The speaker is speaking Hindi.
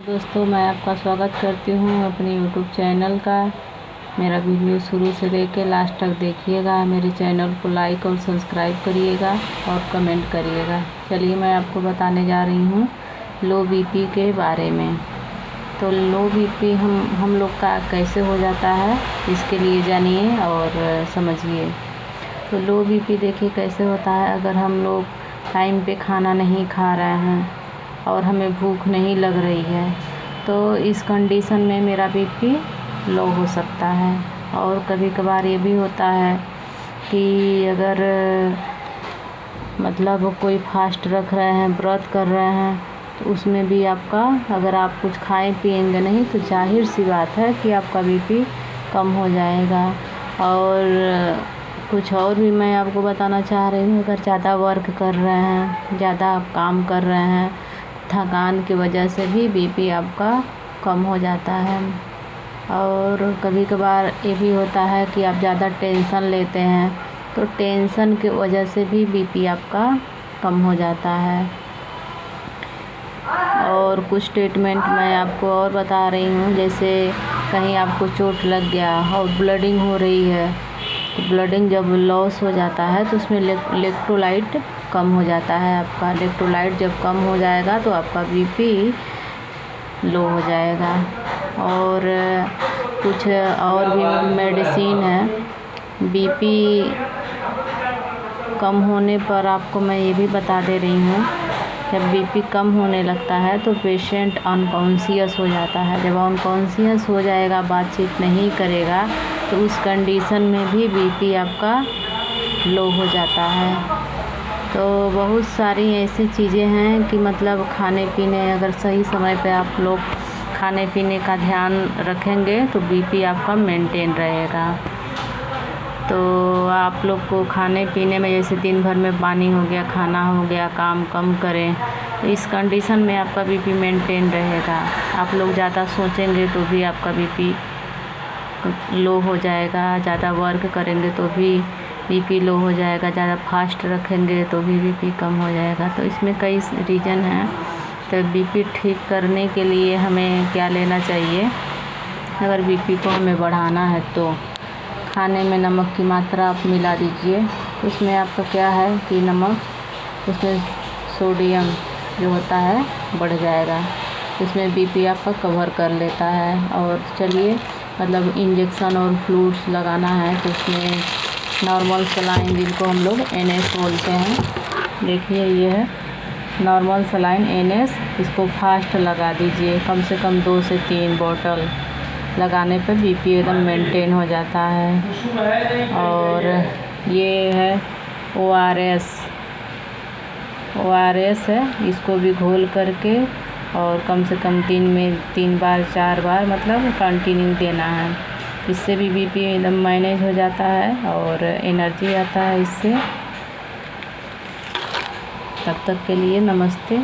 दोस्तों, मैं आपका स्वागत करती हूँ अपने YouTube चैनल का। मेरा वीडियो शुरू से लेकर लास्ट तक देखिएगा। मेरे चैनल को लाइक और सब्सक्राइब करिएगा और कमेंट करिएगा। चलिए, मैं आपको बताने जा रही हूँ लो बीपी के बारे में। तो लो बीपी हम लोग का कैसे हो जाता है, इसके लिए जानिए और समझिए। तो लो बीपी देखिए कैसे होता है। अगर हम लोग टाइम पे खाना नहीं खा रहे हैं और हमें भूख नहीं लग रही है, तो इस कंडीशन में मेरा बीपी लो हो सकता है। और कभी कभार ये भी होता है कि अगर मतलब कोई फास्ट रख रहे हैं, व्रत कर रहे हैं, तो उसमें भी आपका, अगर आप कुछ खाएं पिएंगे नहीं तो जाहिर सी बात है कि आपका बीपी कम हो जाएगा। और कुछ और भी मैं आपको बताना चाह रही हूँ। अगर ज़्यादा वर्क कर रहे हैं, ज़्यादा काम कर रहे हैं, थकान की वजह से भी बीपी आपका कम हो जाता है। और कभी कभार ये भी होता है कि आप ज़्यादा टेंशन लेते हैं, तो टेंशन की वजह से भी बीपी आपका कम हो जाता है। और कुछ ट्रीटमेंट मैं आपको और बता रही हूँ। जैसे कहीं आपको चोट लग गया और ब्लडिंग हो रही है, तो ब्लडिंग जब लॉस हो जाता है तो उसमें इलेक्ट्रोलाइट कम हो जाता है। आपका इलेक्ट्रोलाइट जब कम हो जाएगा तो आपका बीपी लो हो जाएगा। और कुछ और भी मेडिसिन है बीपी कम होने पर। आपको मैं ये भी बता दे रही हूँ, जब बीपी कम होने लगता है तो पेशेंट अनकॉन्शियस हो जाता है। जब अनकॉन्शियस हो जाएगा, बातचीत नहीं करेगा, तो उस कंडीशन में भी बीपी आपका लो हो जाता है। तो बहुत सारी ऐसी चीज़ें हैं कि मतलब खाने पीने, अगर सही समय पे आप लोग खाने पीने का ध्यान रखेंगे तो बीपी आपका मेंटेन रहेगा। तो आप लोग को खाने पीने में, जैसे दिन भर में पानी हो गया, खाना हो गया, काम कम करें, तो इस कंडीशन में आपका बीपी मेंटेन रहेगा। आप लोग ज़्यादा सोचेंगे तो भी आपका बीपी लो हो जाएगा। ज़्यादा वर्क करेंगे तो भी बीपी लो हो जाएगा। ज़्यादा फास्ट रखेंगे तो भी बीपी कम हो जाएगा। तो इसमें कई रीज़न हैं। तो बीपी ठीक करने के लिए हमें क्या लेना चाहिए? अगर बीपी को हमें बढ़ाना है तो खाने में नमक की मात्रा आप मिला दीजिए। उसमें आपका क्या है कि नमक, उसमें सोडियम जो होता है बढ़ जाएगा, इसमें बीपी आपका कवर कर लेता है। और चलिए, मतलब इंजेक्शन और फ्लूइड्स लगाना है तो उसमें नॉर्मल सलाइन, जिनको हम लोग NS बोलते हैं, देखिए ये है नॉर्मल सलाइन NS। इसको फास्ट लगा दीजिए, कम से कम 2 से 3 बोतल लगाने पर बीपी एकदम मेंटेन हो जाता है। और ये है ORS है, इसको भी घोल करके और कम से कम दिन में 3 बार 4 बार मतलब कंटिन्यू देना है। इससे भी बीपी एकदम मैनेज हो जाता है और एनर्जी आता है इससे। तब तक के लिए नमस्ते।